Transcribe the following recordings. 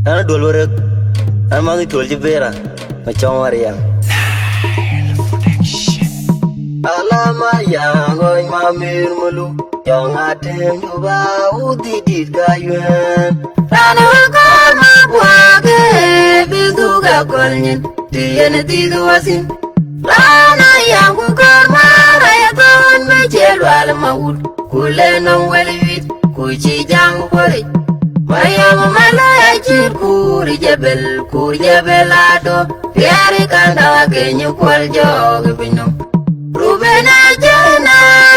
Ana dol warek. Ana mangi tol jibera. Macong waria. Alama yang oi mamir mulu. Yang atem juba udidit kayuan. Rana kor ma buage bidu ga kolnyen. Tiene tidu asin. Rana yang kor ma rayaton me chelu al maud. Kule nong welwit kuchi jang kore. Mayam malaya chir kuri jebel ado. Piari kanda kenyu kwal jog binum. Rubena jana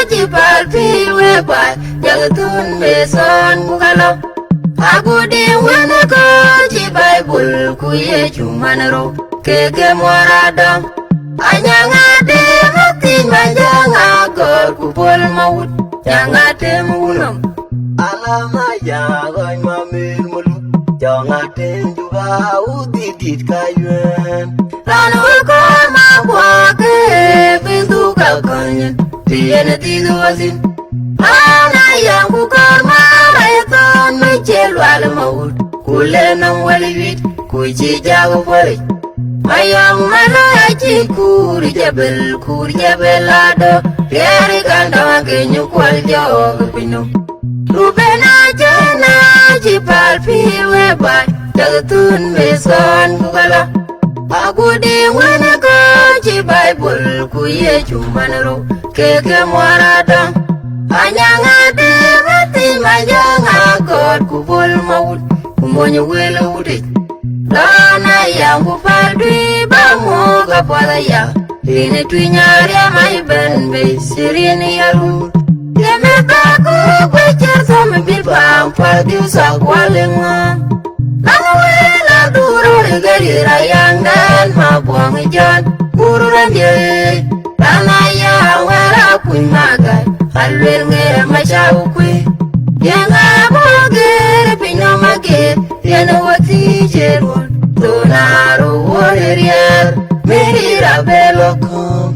jipal piwe ba jagatun beson bukalo. Agudi wana ko jibai bul kuye chumanaro keke moradam. Anyanga de mati majanga kor kupol maut nyanga temunam. Alama yang oi mamir mulu. Yang atem juba udidit kayuan. Rana kor ma buage bintu kalkanyen tiene tidu asin. Rana yang kor ma rayaton me chelu al maut kule nang walwit kuchi jago pare. Mayang malaya chi kuri jebel ado. Piari kanda kenyu kwal jog pinum. Rubena jana jipal piwe ba jagatun beson bukala. Agudi wana ko jibai bul kuye chumanaro keke moradam. Anyanga de mati majanga kor kupol maut kumonyo wele udik. Lana yang kupaldui bamu kapola ya. Ini tuinyari amai benbe sirini yaru. Yemeka ku kwecher sama bilbang padi usak walenga. Lama wela duro regari rayang dan mabuang ijan ururan dia. Lana yang wela kui magai halwel ngere macau kui. Yang abogere pinyamage yana wati jerun. Donaro warrior merira belokum.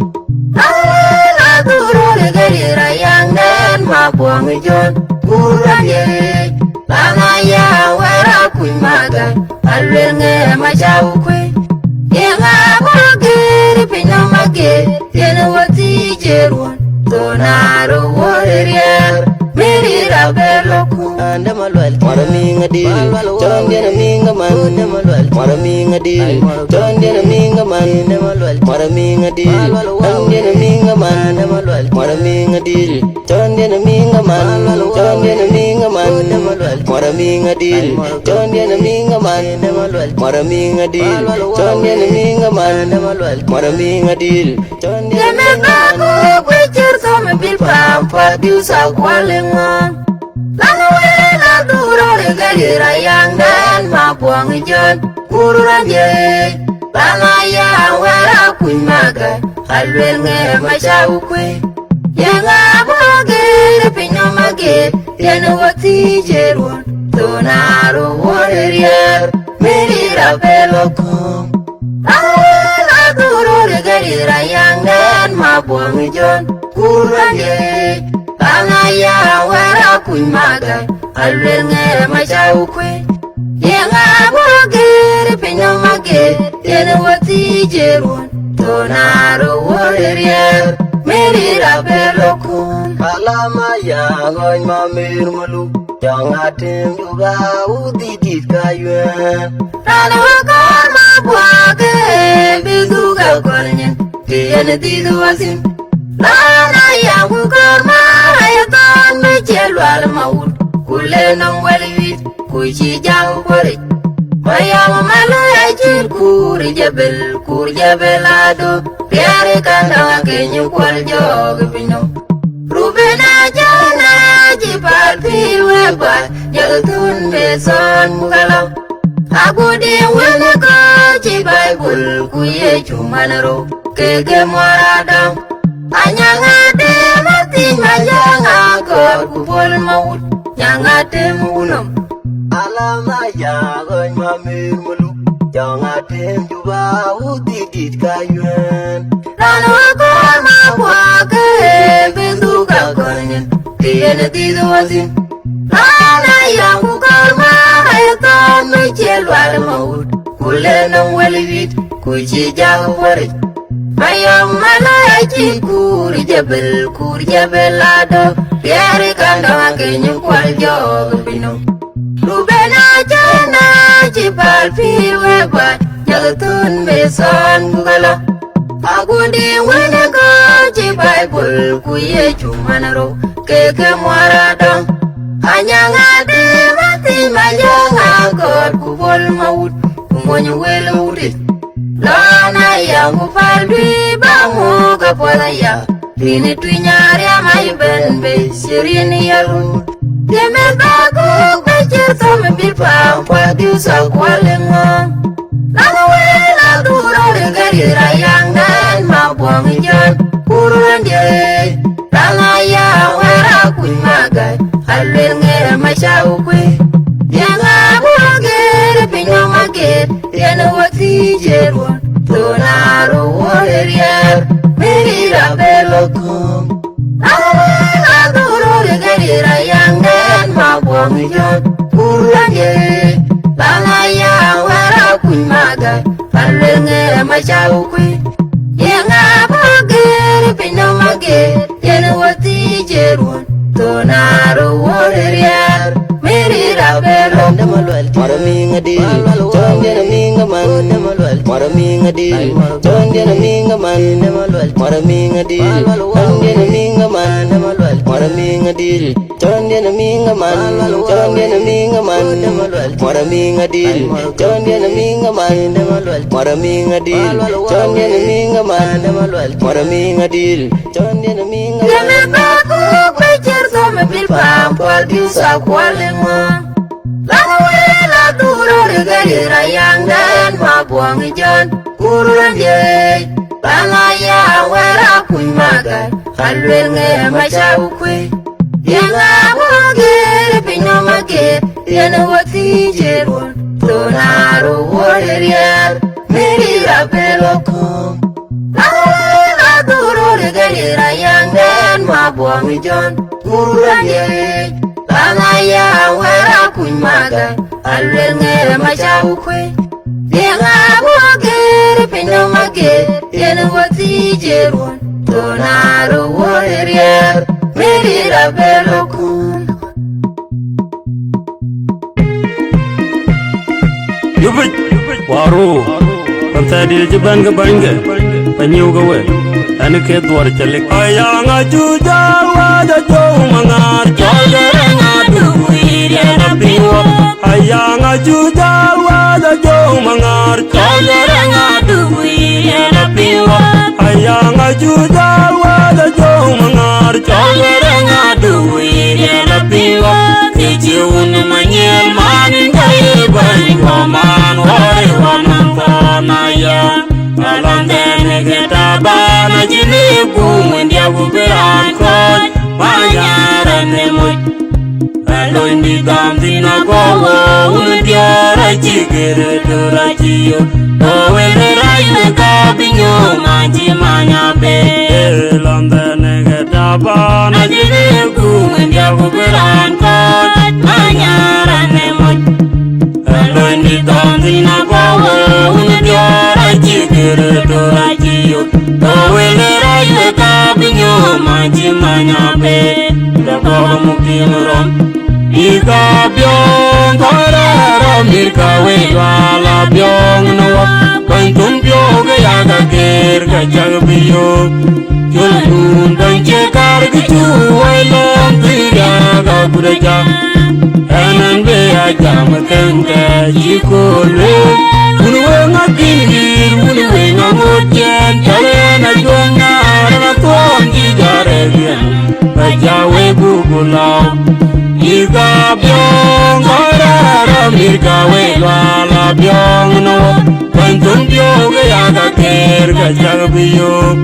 Lana duro regari rayang dan mabuang ijan ururan dia. Lana yang wela kui magai halwel ngere macau kui. Yang abogere pinyamage yana wati jerun. Donaro warrior merira belokum. Anda malual mara minga dil John dia minga man mara minga dil John dia minga man mara minga dil John dia minga man mara minga dil John dia minga man mara minga dil John dia minga man mara minga dil John dia minga man mara minga dil John dia Yemeka ku kwecher sama bilbang padi usak walenga. Lana wela duro regari rayang dan mabuang ijan ururan dia. Lana yang wela kui magai halwel ngere macau kui. Yang abogere pinyamage yana wati jerun. Donaro warrior merira belokum. Lana wela duro regari rayang dan mabuang ijan ururan dia. Lana yang wela kui magai halwel ngere macau kui. Yang abogere pinyamage yana wati jerun. Donaro warrior merira belokum. Alama yang oi mamir mulu. Yang atem juga udidit kayuan. Rana kor ma buage bidu ga kolnyen tiene tidu asin. Rana yang kor ma rayaton me chelu al maud kule nong welwit kuchi jang kore. Mayam malaya chir kuri jebel ado. Piari kanda kenyu kwal jog binum. Rubena jana jipal piwe ba jagatun beson bukalo. Agudi wana ko jibai bul kuye chumanaro keke moradam. Anyanga de mati majanga kor kupol maut nyanga temunam. Alama yang oi mamir mulu. Yang atem juga udidit kayuan. Rana kor ma buage bintu kalkanyen tiene tidu asin. Rana yang kor ma rayaton me chelu al kulena walivit kuji jawari ayam malaji kuri jabel ado yari kanda kenyu kwal jog bino rubena jana jibal piwe ba jagatun besan gugala agundi wene ko jibai bul kuye chumanaro keke mwarada anyanga de mati mayanga god kubol maut kumonyo wele udit lana yangu palbi bangu kapola ya Dini tuinyari amai benbe sirini yalu Deme bagu bejir tome bilpa Kwa diusa kwa lenga Lama wela dura regari rayang dan mabuang ijan Kurulan dia Langa ya wera kui magai Halwil ngere masyau kui Dianga buagir pinyo magir Diana wati jerwan Tunaru warrior Mira belokum Awela duro de gerira yang den mabuang ijon Kurangye Langaya wera kui magai Palenge macau kui Yang abagir pinyo magir Yena wati jerun Tonaru warrior Mira belokum Marami ngadil Tuan dia na mingaman Marami ngadil Tuan dia na mingaman Marami ngadil Tuan dia na mingaman Marami ngadil Tuan dia na mingaman Tuan dia na mingaman Marami ngadil Tuan dia na mingaman Marami ngadil Tuan dia na mingaman Marami ngadil Tuan dia na mingaman Deme baku bejir tome bilpa Kwa diusa kwa lenga Lama wela duro regari rayang dan mabuang ijan Kurulan dia Lama ya wera kui magai Halwil nge macau kui Yang abagir pinyo magir Yana wati jerun Tonaru warrior Mira belokum Lama wela duro regari rayang dan mabuang ijan Kurulan dia Lama ya wera kui magai Halwil nge macau kui Yang abagir pinyo magir Yana wati jerun Tonaru warrior Mira belokum Yubit Waru Pantadi Jaban ke Bangga Panyu gawe Ane ke duar celik Ayang ajuja wajah jauh mengar Joldereng adu iriana piwa Ayang ajuja wajah jauh mengar Joldereng adu iriana piwa Ayang ajuja wajah jauh mengar Joldereng adu iriana piwa Tijiun manyel manin gaya bani koman Wari wanan panaya Alandene kita bana jiliku Mendia buberan kon Manyarane mui Aloin di gamtina gowo Undiara jigere durajiyo Owele rayu kabinyo Maji manyabe Alandene kita bana jiliku Mendia buberan kon Manyarane mui Aloin di gamtina gowo Undiara jigere durajiyo Owele rayu kabinyo Maji manyabe Dagoh mukim rom Ika byong Karara mirka wala byong nawa Bantum byong Gaya kakir Kajag biyog Yulun Banchekar Gichu Wailong Tira Kakudaja Anan beya jam Kengka Jikole Unwe ngakingir Unwe ngangutjen Talena juanga Rana tuang Jigaregian Bajawe bugulau Ika byong Karara mirka wala byong nawa Bantum byong Gaya kakir Kajag biyog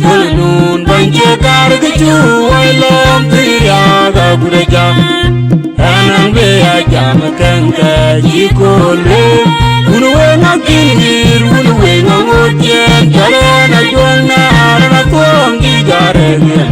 Yulun Banchekar Gichu Wailong Tira Kakudaja Anan beya jam Kengka Jikole Unwe ngakingir Unwe ngangutjen Talena juanga Rana tuang Jigaregian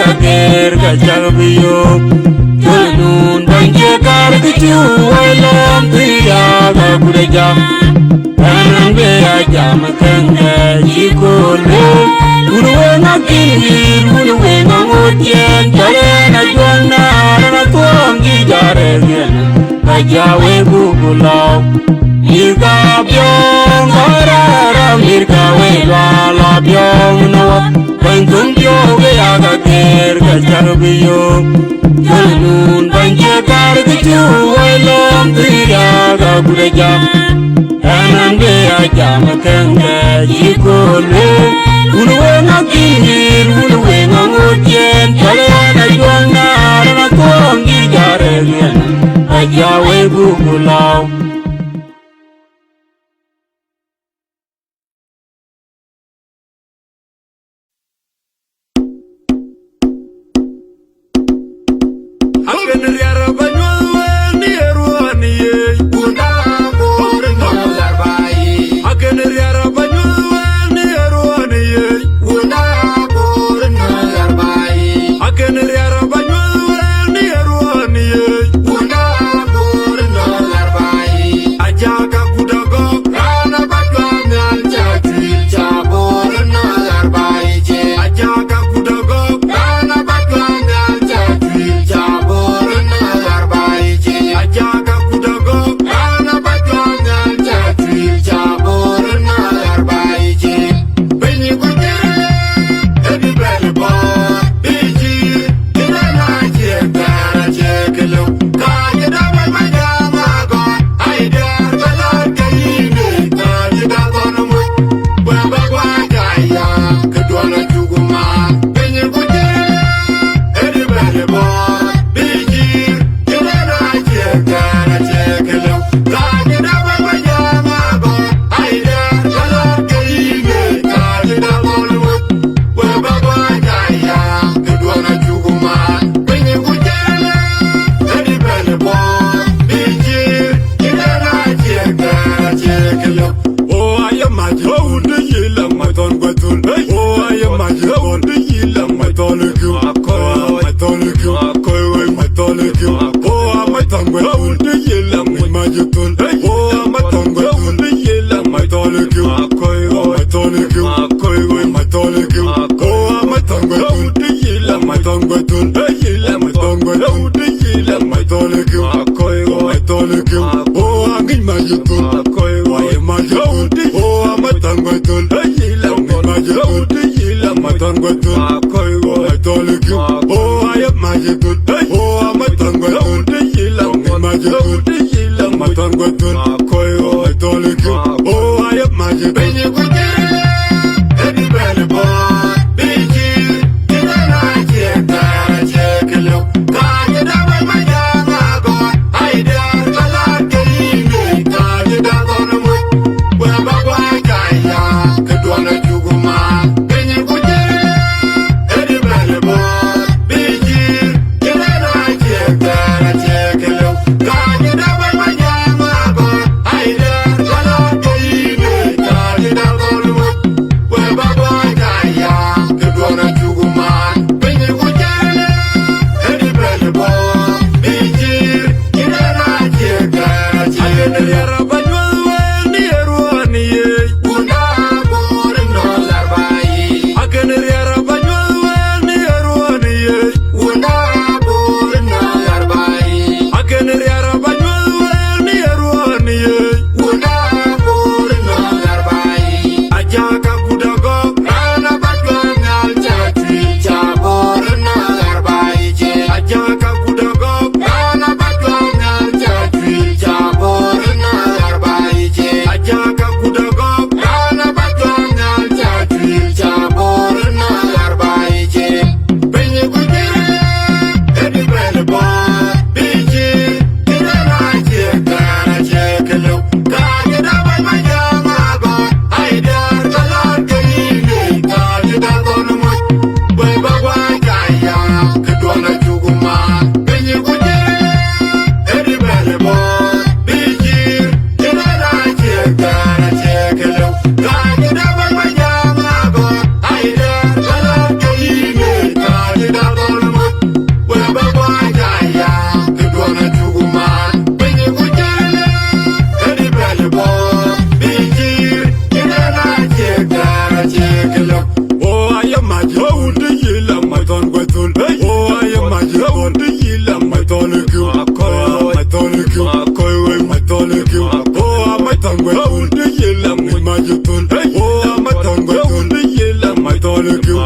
ga ger ga jalbiyo Julnun banche kar kichu Wailom tiya ga kureja Kanan be ajam kenge Jikole Uruwe na kinwir Uruwe na ngutyen Jale na juana Rana tuang jijare gen Kajawe gugulau Mirga byong Karara mirga we lala byong Nawap Bantum byoge aga ger Kajarbiyo Julnun banche kar kichu Wailom tiya ga kureja Kanan be ajam kenge Jikole Uruwe na kinwir Uruwe na ngutyen Jale na juana Rana tuang jijare gen Kajawe gugulau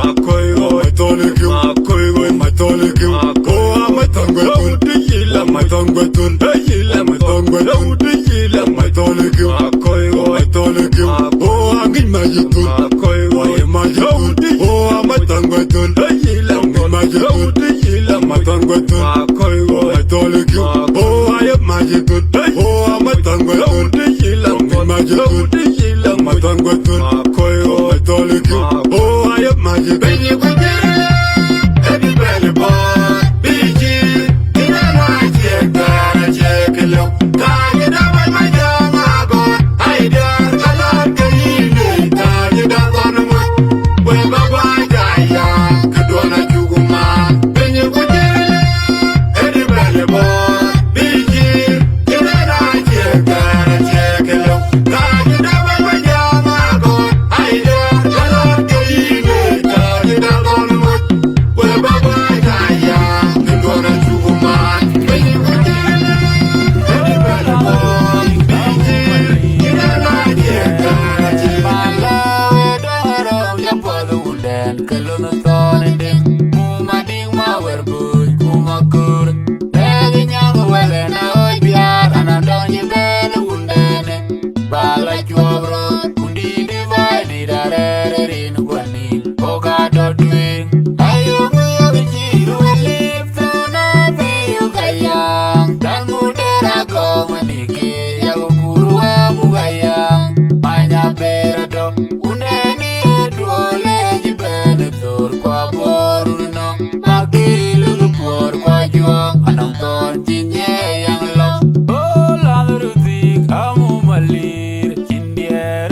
Makoigo, Matoliku, Makoigo, Matoliku, oh, Matangwetun, Yila, Matangwetun, Yila, Matangwetun, Yila, Matoliku, Makoigo, Matoliku, oh, Angin Majitun, Makoigo, Majitun, oh, Matangwetun, Yila, Majitun, Yila, Matangwetun, Makoigo, Matoliku, oh, I am Majitun, oh, Matangwetun, Yila, Majitun, Yila, Matangwetun, Makoigo, Matoliku, oh, I am Majitun. Anong ton jinye yang lo, oh la rutik amu malir, India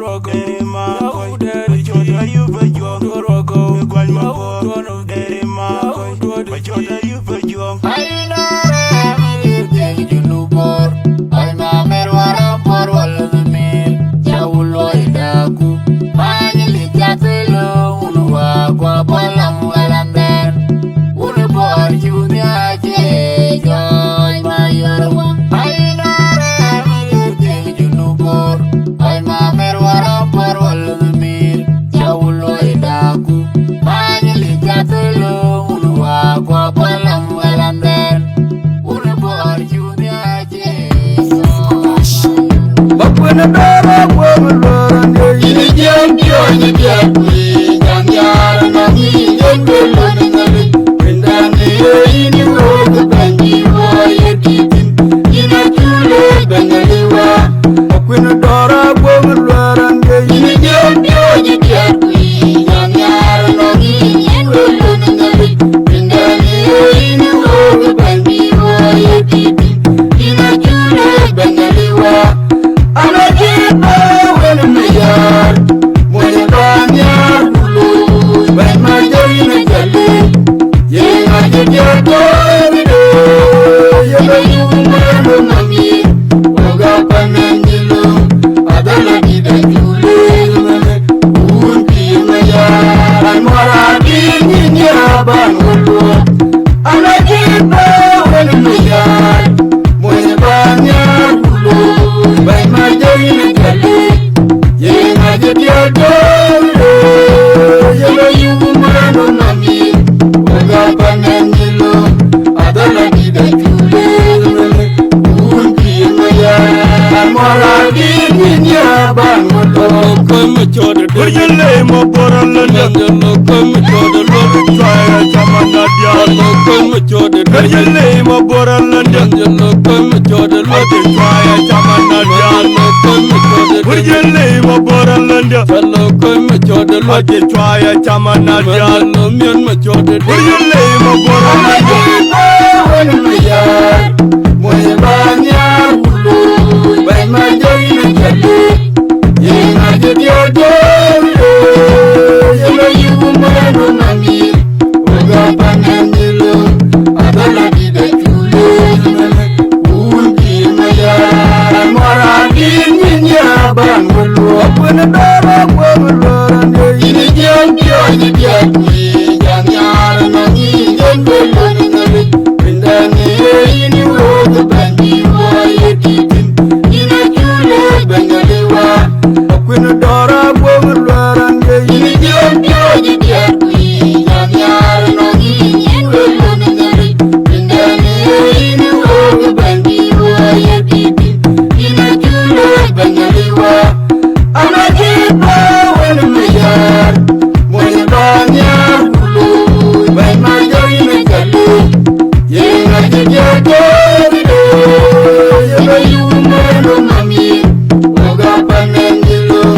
Dorogo, Yahoo, Daddy, Chota, you for your Dorogo, Guayma, Daddy, Ma, Chota, you for your. I know you know more. I'm a merwara for all of the men. Jaulo idaku. Finally, Catelo, Unua, Guapalam, Walamber. Unabor, you the Ache, join my Yarwa. I know you know more. I'm a merwara for all of the men. Jaulo idaku. Finally, Catelo, Unua, Guapalam, Walamber. When a dog will learn, you can't join the Jackie, and Yara, and he will learn it. When you know the bandy, you're keeping in a tule, Benaliwa. When a dog will learn, you can't join the Jackie, and Yara, and he will learn it. When you know the bandy, you're keeping in a tule, Benaliwa. I'm a keeper in the yard. When you run your blue, when my day in a jelly, yeah, I get your boy. You know you man, mommy. Woke up and you know, I don't like it that you live. Won't be in the yard. I'm more happy in your band. I'm a keeper in the yard. When you run your blue, when my day in a jelly, yeah, I get your door. You know you man, mommy. Woke up and you know, I don't like it that you live. Won't be in my yard. I'm all I need in your band. Come to the door. You lay my poor London. Come to the Lord. Try a Chamanadia. Come to the door. You lay my poor London. Come to the Lord. Try a Chamanadia. Come to the door. You lay my poor London. Come to the Lord. Try a Chamanadia. No man, my children. You lay my poor London. When Banya Bulu, when my day in a jelly, yeah, I get your door. You know you man, mommy. Woke up and you know, I don't like it that you live. Won't be in my yard. I'm more happy in your band. Open the door, will learn. In the young, you're the Jackie, young yard, and he can go learning it. When the know the bandy, you're keeping in a tule, Benaliwa. When a door will learn, in the young, you're the Jackie, young yard, and he will learn it. When know the bandy, you're keeping in a tule, Benaliwa. I'm a keeper in the yard. When you run your blue, when my day in a jelly, yeah, I get your door. You know you man, mommy. Woke up and you know,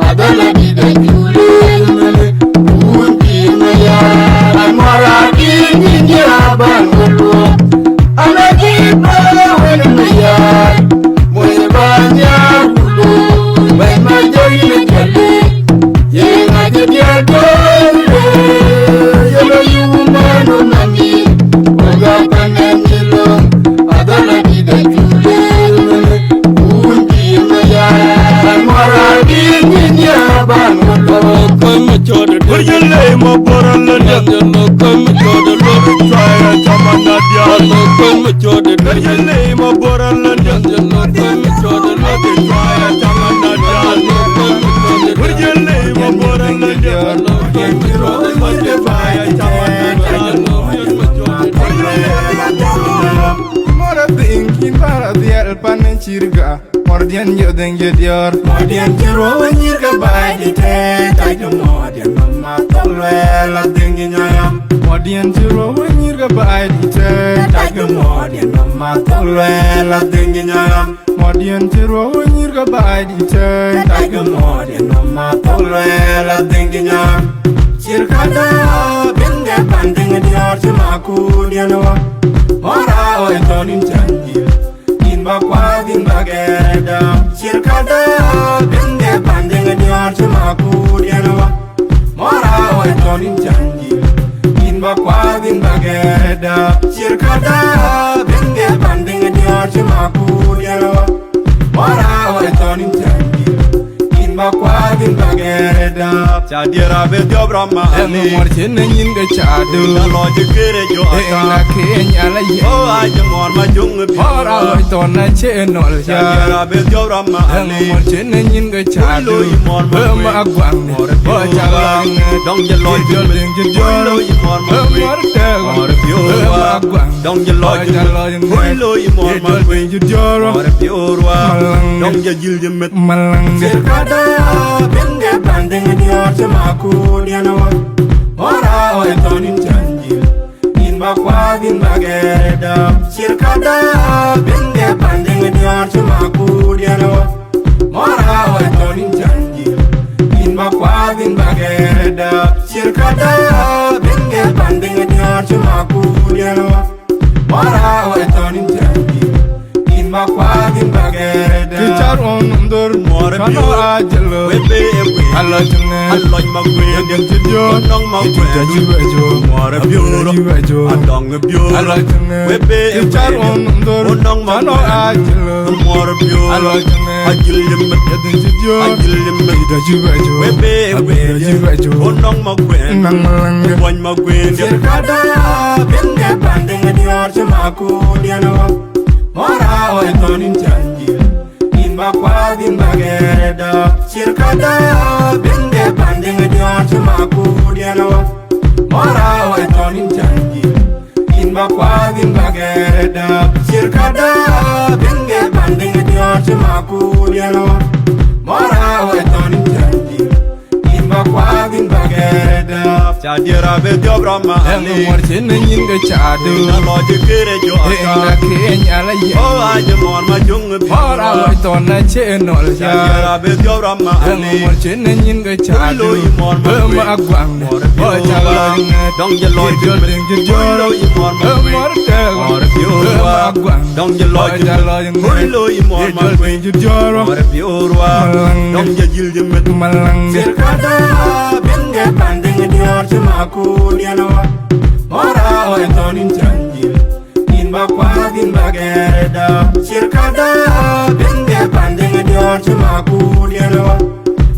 I don't like it that you live. Won't be in my yard. I'm more happy in your band. I'm a keeper in the yard. When you run your blue, when my day in a jelly, yeah, I get your door. You know you man, mommy. Woke up and you know, I don't like it that you live. Won't be in my yard. I'm more happy in your band. Come to the door. You lay my poor London. Come to the Lord. Try a Chamanadia. Come to the door. You lay my poor London. Come to the Lord. Try a Chamanadia. Come to the door. You lay my poor London. Come to the Lord. Try a Chamanadia. Mora thinking para the Alpan Chirga. Mordian Yoden Yedior. Mordian Jiro and Yirga by the tent. I don't know the Mama Tolwell. Mordian Jiro and Yirga by the tent. I don't know the Mama Tolwell. Mordian Jiro and Yirga by the tent. I don't know the Mama Tolwell. Circada, Benga Panding and Yorchamaku, Dianoa. Mora, I don't intend in Bakwa, in Bagada. Circada, Benga Panding and kwa din bagereda Chadira be diobrama Emu morchin nyinga chadu Na loje kere jo Enga kenya la ye Oh aje mor ma jung bi Ora oi tona chenol ya Chadira be diobrama Emu morchin nyinga chadu Emu agwang O chala Dong je loje Lo yi mor ma Emu ortego Emu agwang Dong je loje Lo yi mor ma Joro Dong je jil je met Malang Sirkada Benge banding dior Semaku dianawa Ora oi tonin janjil In bakwa din bagereda Sirkada Benge banding dior Semaku dianawa Ora oi tonin janjil In bakwa din bagereda Sirkada Benge banding dior Semaku dianawa Ora oi tonin janjil Makwa din bagereda Kichar on dur More Kano ajelo Webe Alla june Alla magwe Yagel tidio Nong magwe Jiwejo More biuro Jiwejo Adong biuro Alla june Webe Kichar on dur Nong Kano magwe ajelo More biuro Alla june Ajil yemmet Yagel tidio Ajil yemmet Jiwejo Webe Jiwejo Nong magwe Nangalange Wany magwe Sirkada Benge banding dior Semaku dianawa Mora oi tonin janjil In bakwa din bagereda Sirkada Benge banding dior Semaku dianawa Mora oi tonin janjil In bakwa din bagereda Sirkada Benge banding dior Semaku dianawa Mora oi tonin janjil In bakwa din bagereda Chadira be diobrama Emu morchin nyinga chadu Na loje kere jo Enga kenya la ye Oh aje mor ma jung bi Ora oi tona chenol ya Chadira be diobrama Emu morchin nyinga chadu Emu agwang O chala Dong je loje Lo yi mor ma Emu ortego Emu agwang Dong je loje Lo yi mor ma Joro More biuro Dong je jil je met Malang Sirkada Benge banding dior Semaku dianawa Ora oi tonin janjil In bakwa din bagereda Sirkada Benge banding dior Semaku dianawa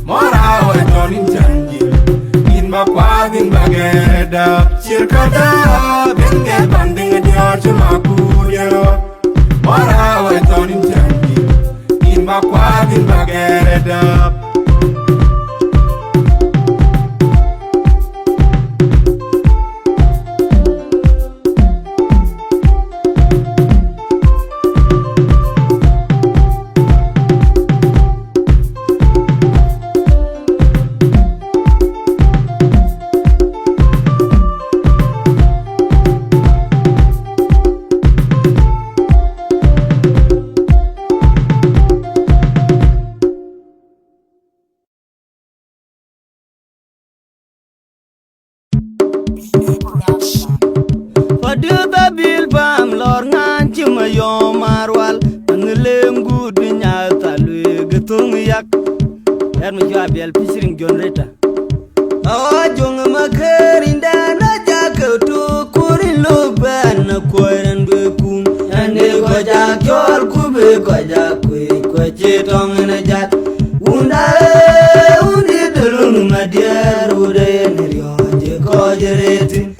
Ora oi tonin janjil In bakwa din bagereda Sirkada Benge banding dior Semaku dianawa Ora oi tonin janjil In bakwa din bagereda Fadila bil bam lor ngan chima yo marwal Ngelem gud nya talwe getung yak Yar mi jwa biel pisiring jonreta Awa jong makerinda na jakautu kurin loban na koiran bekum Ande ko jakol kube ko jakwe ko chetong na jat Unda undi dulun madiar ude niryo je ko jeretin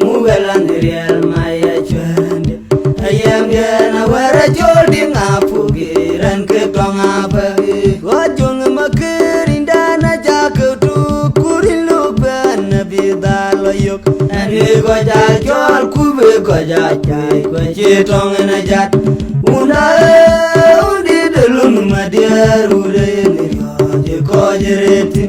Mugalan real maya chande ayam gana wara joldi ngapugiran ke tonga pagi wajong makerinda na jakutu kurilu ban bidalo yok ani go jol kube go jai go chetong na jat unda undi delun madiar ude ni je ko jereti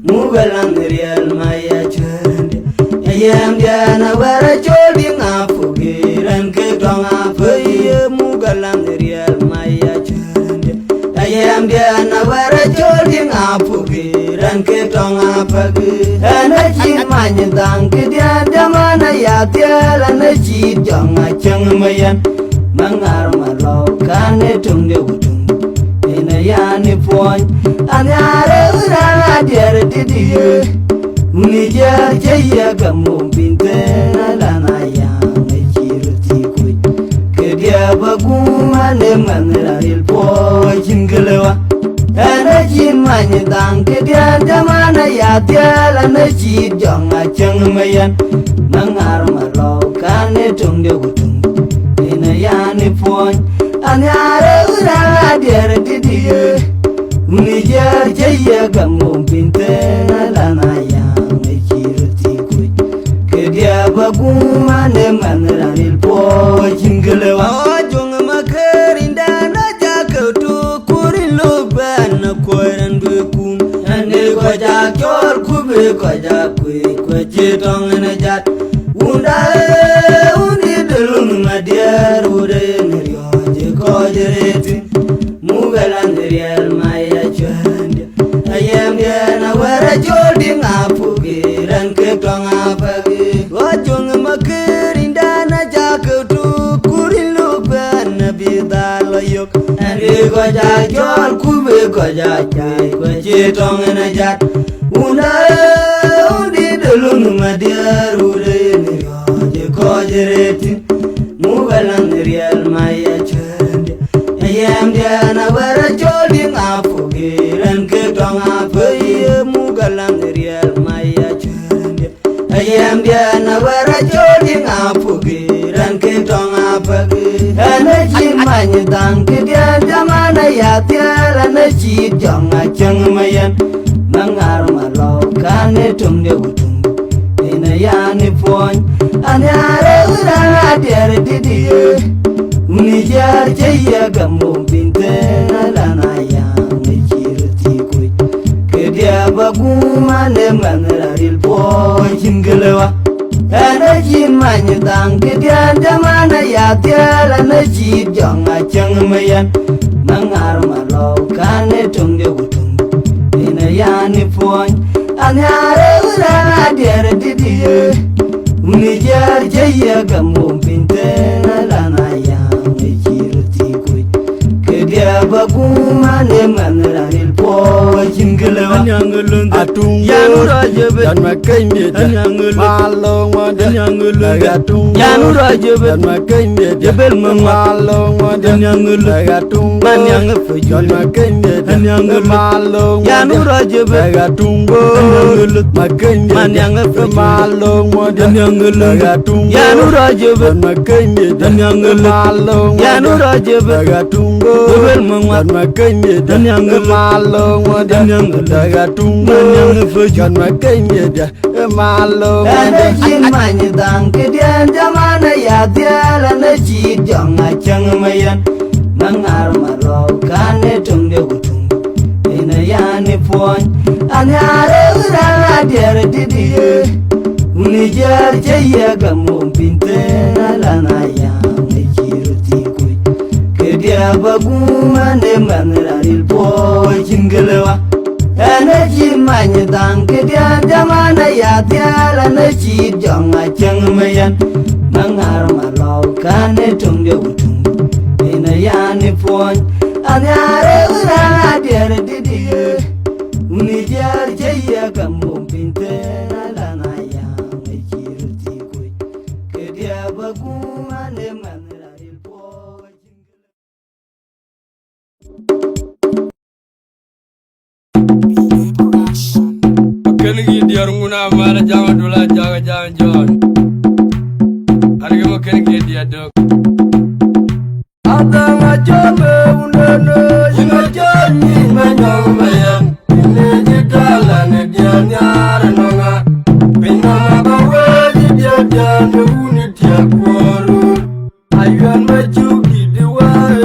mugalan real maya chande ayam gana wara joldi ngapugiran ke tonga pagi mugalan real maya chande ayam gana wara joldi ngapugiran ke tonga pagi ana chin manyang ke dia damana ya tiala na chi jonga chang mayan mangar malo kane tunde utung ina yani point anyare urana der didiye Unija jaya kamu bintena lana yang ciruti kui kedia baguma ne manera ilpo jinglewa Ana chin many dang ke dia jamana ya tiala na chi jonga chang mayan mangar malo kane tung de gutung ina ya ni pon anyare ura der didi uni jar jaya gamum pinte la na ya me chiruti ku ke dia baguma ne manranil po chinglewa jonga makarinda na jakautu Koran bekun ane koja kyor kube koja kwe koje tong na jat unda undi delung madiar ude neryo je koje reti mugalan real maya chande ayam dia na wara jodi ngapu giran ke tong apagi wajong makerinda na jakautu kurin luban nabi dalayok ane koja kyor kube koja jai koje tong na jat unda undi delung madiar ude neryo je koje reti mugalan real maya chande ayam dia na wara jodi ngapu giran ke tong apagi mugalan real maya chande ayam dia na wara jodi ngapu giran ke tong apagi ana chin many dang ke dia jamana ya tiala na chi jonga chang mayan mangar malo kane tung de gutung ina ya ni pon anyare ura der didi uni jar jaya gamum pinte la na ya me chiruti ku ke dia baguma ne manaril po chinglewa ana chin many dang ke dia jamana ya tiala na chi jonga chang mayan mangar malo kane tung de gutung ina ya ni pon anyare ura der didi uni jar jaya gamum pinte la na ya me chiruti ku ke dia baguma ne manaril po chinglewa Atung Yanu raja bet dan makai meja malong wadah atung Yanu raja bet dan makai meja Jebel malong wadah atung Man yang ngefujon dan makai meja malong Yanu raja bet atung makai meja Man yang ngefujon malong wadah atung Yanu raja bet dan makai meja malong Yanu raja bet atung Jebel dan makai meja malong wadah atung dan makai meja malong Ana chin many dang ke dia jamana ya tiala na chi jonga chang mayan mangar malo kane tung de gutung ina ya ni pon anyare ura der didi uni jar jaya gamum pinte la na ya me chiruti ku ke dia baguma ne manaril po chinglewa ana chin many dang ke dia jamana ya tiala na chi jonga chang mayan mangar malo kane tung de gutung ina ya ni pon anyare ura der didi uni jar jaya gamum pinte la na ya me chiruti ku ke dia baguma ne manaril po Kengi diar nguna mala jama dula jaga jama jon. Harga mo kengi dia dok. Adanga jobe unene yinga jani manyang mayan ine jidala ne dia nyara nonga pina bawe dia jane uni dia koru ayuan majuki diwae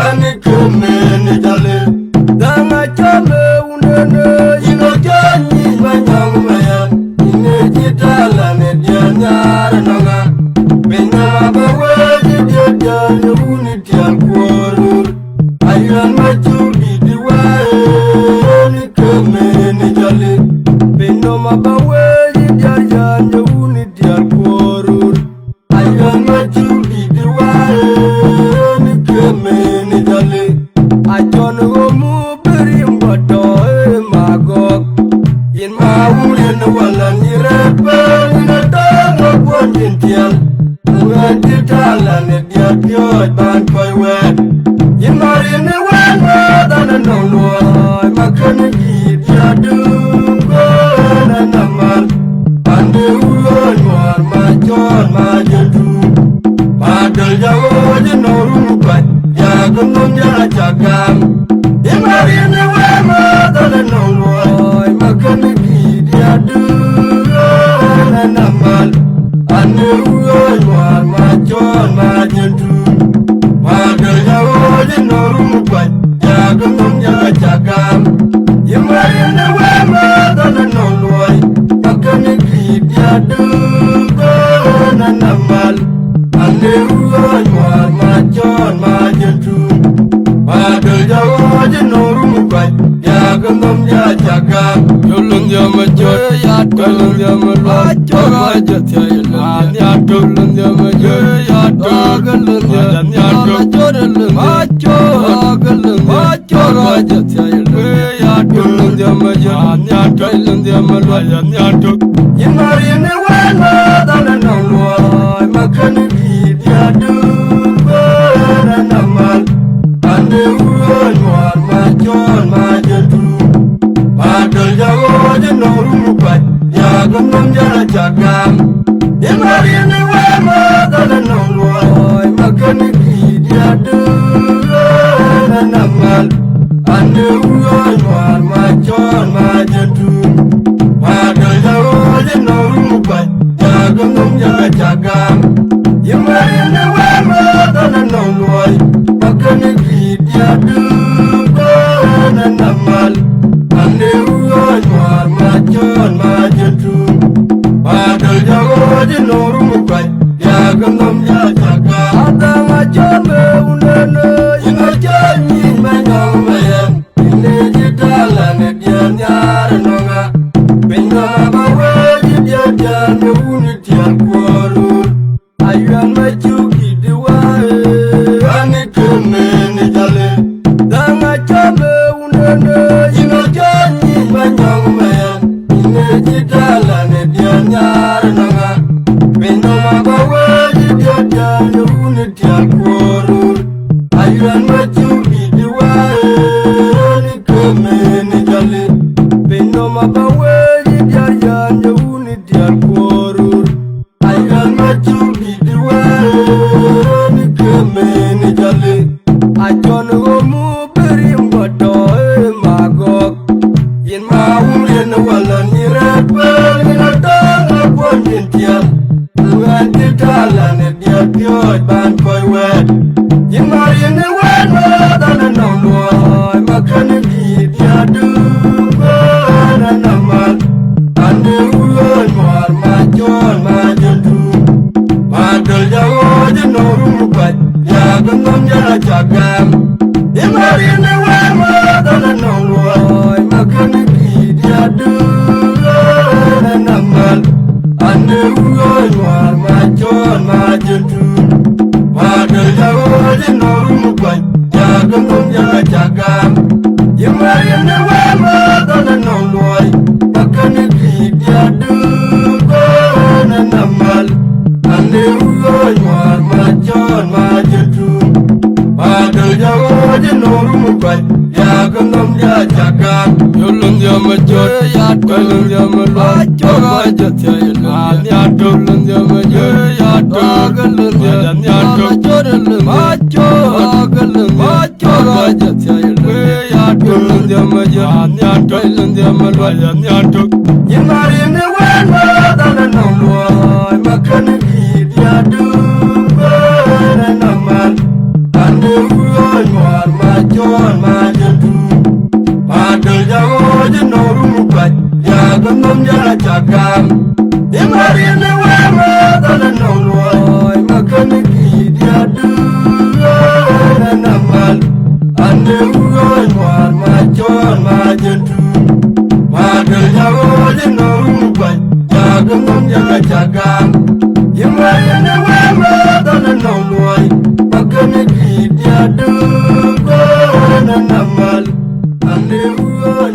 ani kumene jale danga jobe unene yinga jani manyang mayan ine jidala ne dia nyara nonga pina bawe dia jane uni dia koru ayuan majuki diwae ani kumene jale pina bawe dia jane uni dia koru ayuan majuki diwae ani kumene jale ajon gomu berim bodo magok in mawulen wala ni repe ni tango pondin tial ngati tala ne dia ban koy we in mari ne wan dan no makaniki diadu na namal ande uyon war majon majetu padal jawo jenoru pat ya gunung ya cagam imarine wema dale noloy makaniki diadu na namal ande uyon war majon majetu padal jawo jenoru pat ya gunung ya cagam imarine wema dale noloy makaniki diadu na namal ande uyon war majon majetu padal jawo jenoru pat ya gunung ya cagam Yolun ya majo ya dolun ya majo majo ya dolun ya majo ya dolun ya dolun majo galun majo majo ya dolun ya majo ya dolun ya majo ya dolun imarine wema dale noloy makaniki diadu na namal ande uyon war majon majetu padal jawo jenoru pat ya gunung ya cagam imarine wema dale noloy makaniki diadu na namal ande uyon war majon majetu padal jawo jenoru pat ya gunung ya cagam imarine wema dale noloy makaniki diadu na namal ande uyon war majon majetu padal jawo jenoru pat ya gunung ya cagam adanga jombe unene ina jami manyang mayam ine jitala ne dian nyar nonga benga bawe jidian ne uni tian kwaru ayuan machuki diwae ani kemene jale danga jombe unene ina jami manyang mayam ine jitala ne dian nyar nonga benga bawe jidian ne uni tian kwaru ayuan machuki diwae ani kemene jale benga bawe jidian ne uni tian kwaru ayuan machuki diwae ani kemene jale ajon omu berim bodo magok yin maulien walan irapel minatang apon jintian luan titalan dia piot ban koi wet yin marine wen dale noloy makaniki diadu na namal ande uyon war majon majetu padal jawo jenoru pat ya gunung ya cagam imarine wema dale noloy makaniki diadu na namal ande uyon war majon majetu padal jawo jenoru pat ya gunung ya cagam imarine wema dale noloy makaniki diadu na namal ande uyon war majon majetu padal jawo jenoru pat ya gunung ya cagam Yolun ya majo ya dolun ya majo majo ya dolun ya majo ya dolun ya dolun majo galun majo majo ya dolun ya majo ya dolun ya majo ya dolun imarine wema dale noloy makaniki diadu na namal ande uyon war majon majetu padal jawo jenoru pat ya gunung ya cagam imarine wema dale noloy makaniki diadu na namal ande uyon war majon majetu padal jawo jenoru pat ya gunung ya cagam imarine wema dale noloy makaniki diadu na namal ande uyon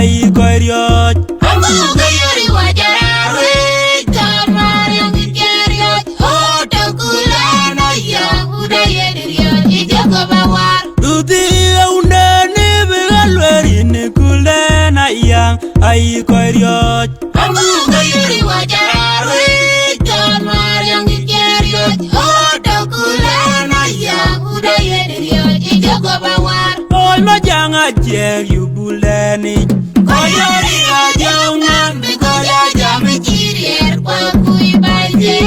ai koryot Amu gayori wajarawe John Mariam Geriot Oto kulana ya Udaye diriot Ijoko bawar Duti undani bigalweri ni kulena yang ai koryot Amu gayori wajarawe John Mariam Geriot Oto kulana ya Udaye diriot Ijoko bawar Ol majanga jer yubuleni Koyori ajongan Bikoya jami chirier Kwa kui baje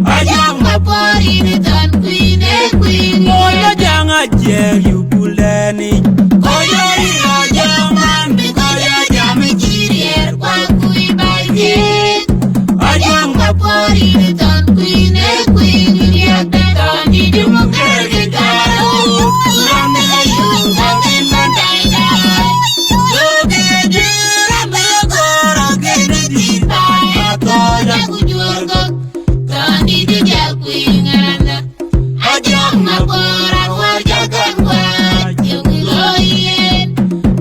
Ajang mapori ni tan kui ne kui Ol majanga jer yubuleni Koyori ajongan Bikoya jami chirier Kwa kui baje Ajang mapori ni tan kui ne kui Ngiriak dekan di dimukere karo Kurang nilaiung Kakin mantai dai Suge jira Belokoro kene ditai Akoda kujurgok Kandi dijak kui ngaranda Ajang maporan warjakan waj Yung iloyen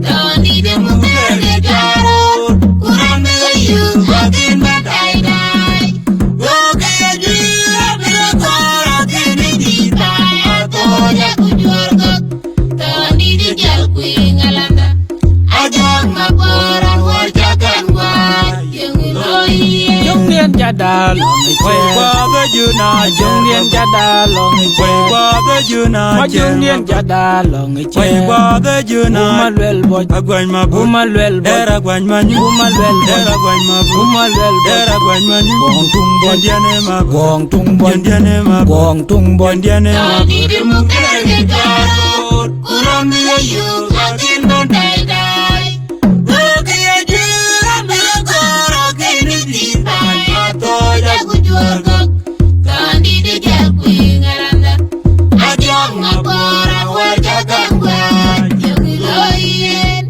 Kandi dimukere karo Kurang nilaiung Kakin mantai dai Suge jira Belokoro kene ditai Akoda kujurgok Kandi dijak kui ngaranda Ajang maporan warjakan waj Yung iloyen Jungien jada longi kwe kwa bejuna Jungien jada longi kwe kwa bejuna Jungien jada longi kwe kwa bejuna Umalwel boj Agwany mabu Umalwel boj Era gwany manyu Umalwel boj Era gwany mabu Umalwel boj Era gwany manyu Gong tung boj Yendiane mabu Gong tung boj Yendiane mabu Gong tung boj Yendiane mabu Kandi dimukere karo Kurang nilaiung Kakin mantai dai Suge jira Belokoro kene ditai Akoda kujurgok Kandi dijak kui ngaranda Ajang maporan warjakan waj Yung iloyen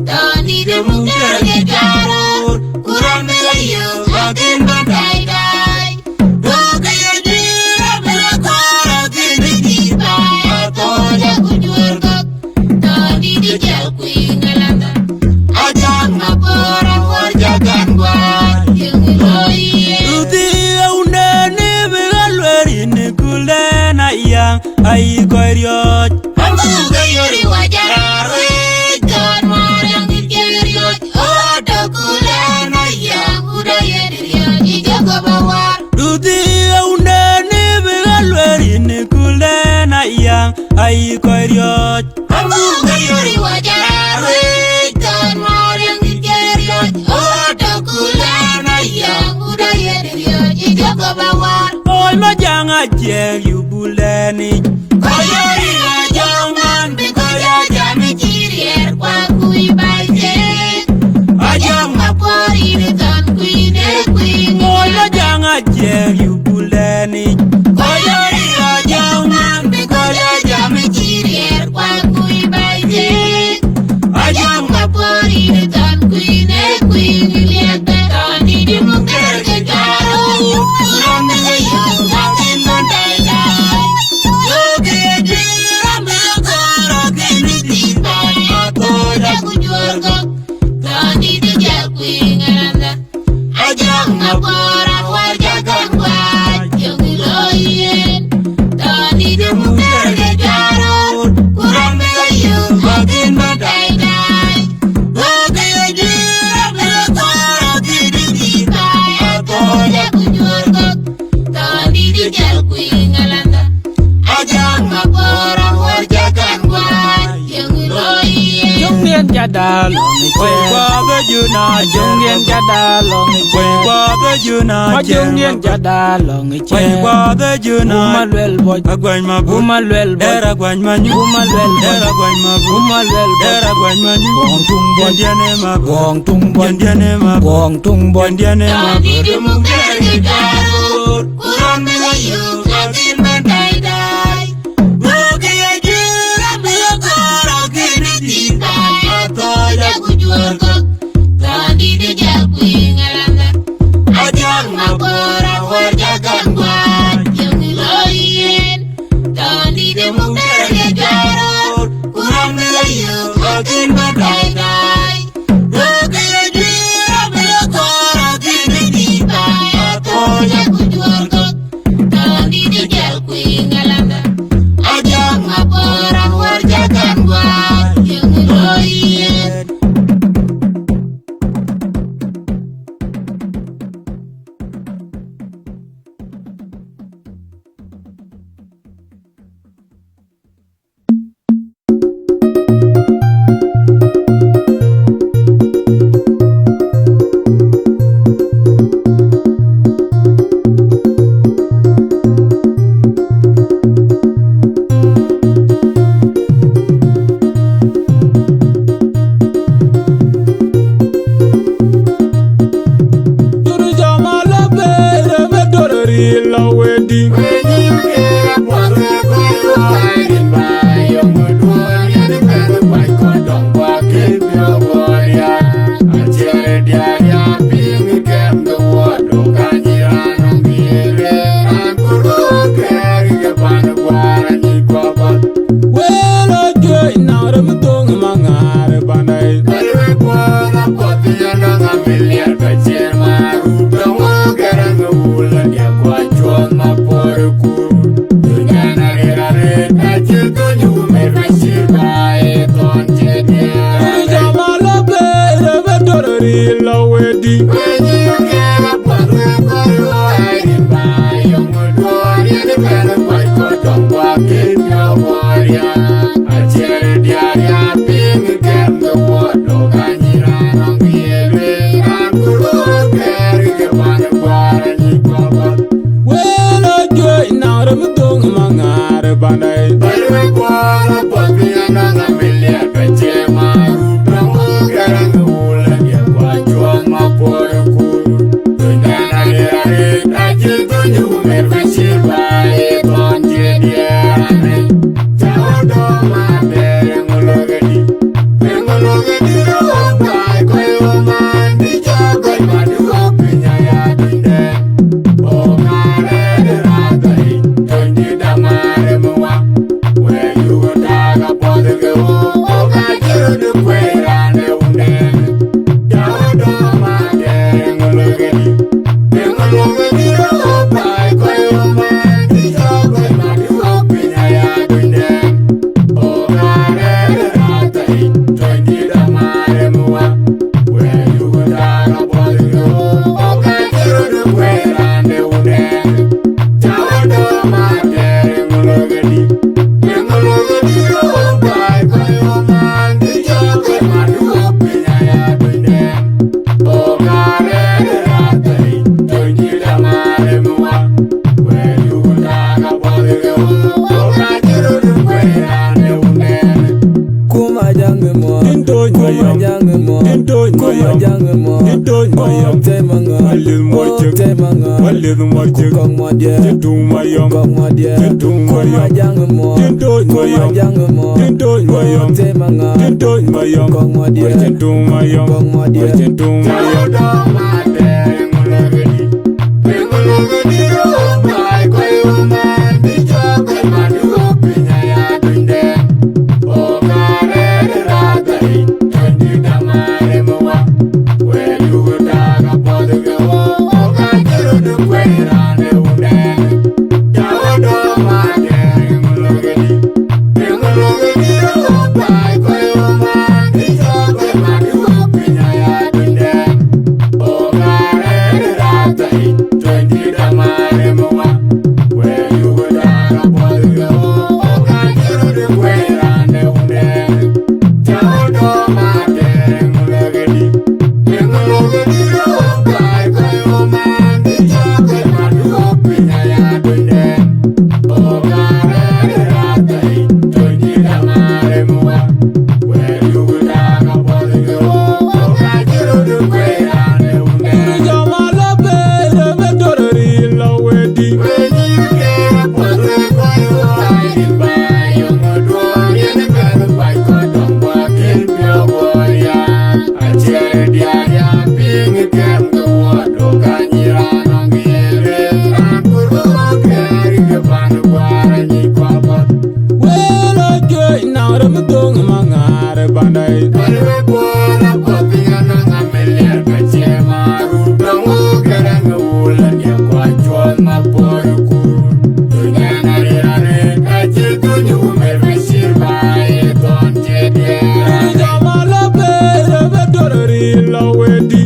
Kandi dimukere karo Kurang nilaiung Kakin mantai dai Suge jira Belokoro kene ditai Akoda kujurgok Kandi dijak kui ngaranda Ajang maporan warjakan waj Yung iloyen Duti undani bigalweri ni kulena yang ai koryot Amu gayori wajarawe John Mariam Geriot Oto kulana ya Udaye diriot Ijoko bawar Duti undani bigalweri ni kulena yang ai koryot Amu gayori wajarawe John Mariam Geriot Oto kulana ya Udaye diriot Ijoko bawar Ol majanga jer yubuleni Koyori ajongan Bikoya jami chirier Kwa kui baje Ajang mapori ni tan kui ne kui Ol majanga jer yubuleni Koyori ajongan Bikoya jami chirier Kwa kui baje Ajang mapori ni tan kui ne kui Ngiliak dekan di dimukere karo Kurang nilaiung Kakin mantai dai Suge jira Belokoro kene ditai Akoda kujurgok Kandi dijak kui ngaranda Ajang maporan warjakan waj Yung iloyen Kandi dimukere karo Kurang nilaiung Kakin mantai dai Suge jira Belokoro kene ditai Akoda kujurgok Kandi dijak kui ngaranda Ajang maporan warjakan waj Yung iloyen Jungien jada longi kwe kwa bejuna Jungien jada longi kwe kwa bejuna Jungien jada longi kwe kwa bejuna Umalwel boj Agwany mabu Umalwel boj Era gwany manyu Umalwel boj Era gwany mabu Umalwel boj Era gwany manyu Gong tung boj Yendiane mabu Gong tung boj Yendiane mabu Gong tung boj Yendiane mabu Kandi dimukere karo Kurang nilaiung Kakin mantai dai Suge jira Belokoro kene ditai Akoda kujurgok Kandi dijak kui ngaranda Ajang maporan warjakan waj Yung iloyen Kandi dimukere karo Kurang nilaiung Kakin mantai dai wedi welo joy naure mudong mangare bandai la wedi welo joy naure mudong mangare bandai la wedi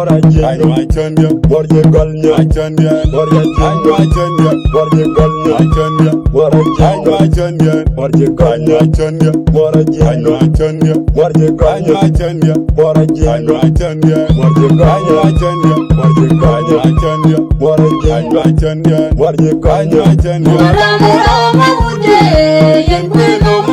Moraji Achanya Warje Galnya Achanya Warje Achanya Warje Galnya Achanya Moraji Achanya Warje Galnya Achanya Moraji Achanya Warje Galnya Achanya Moraji Achanya Warje Galnya Achanya Warje Galnya Achanya Moraji Achanya Warje Galnya Achanya Mara mara mawude yen kwelo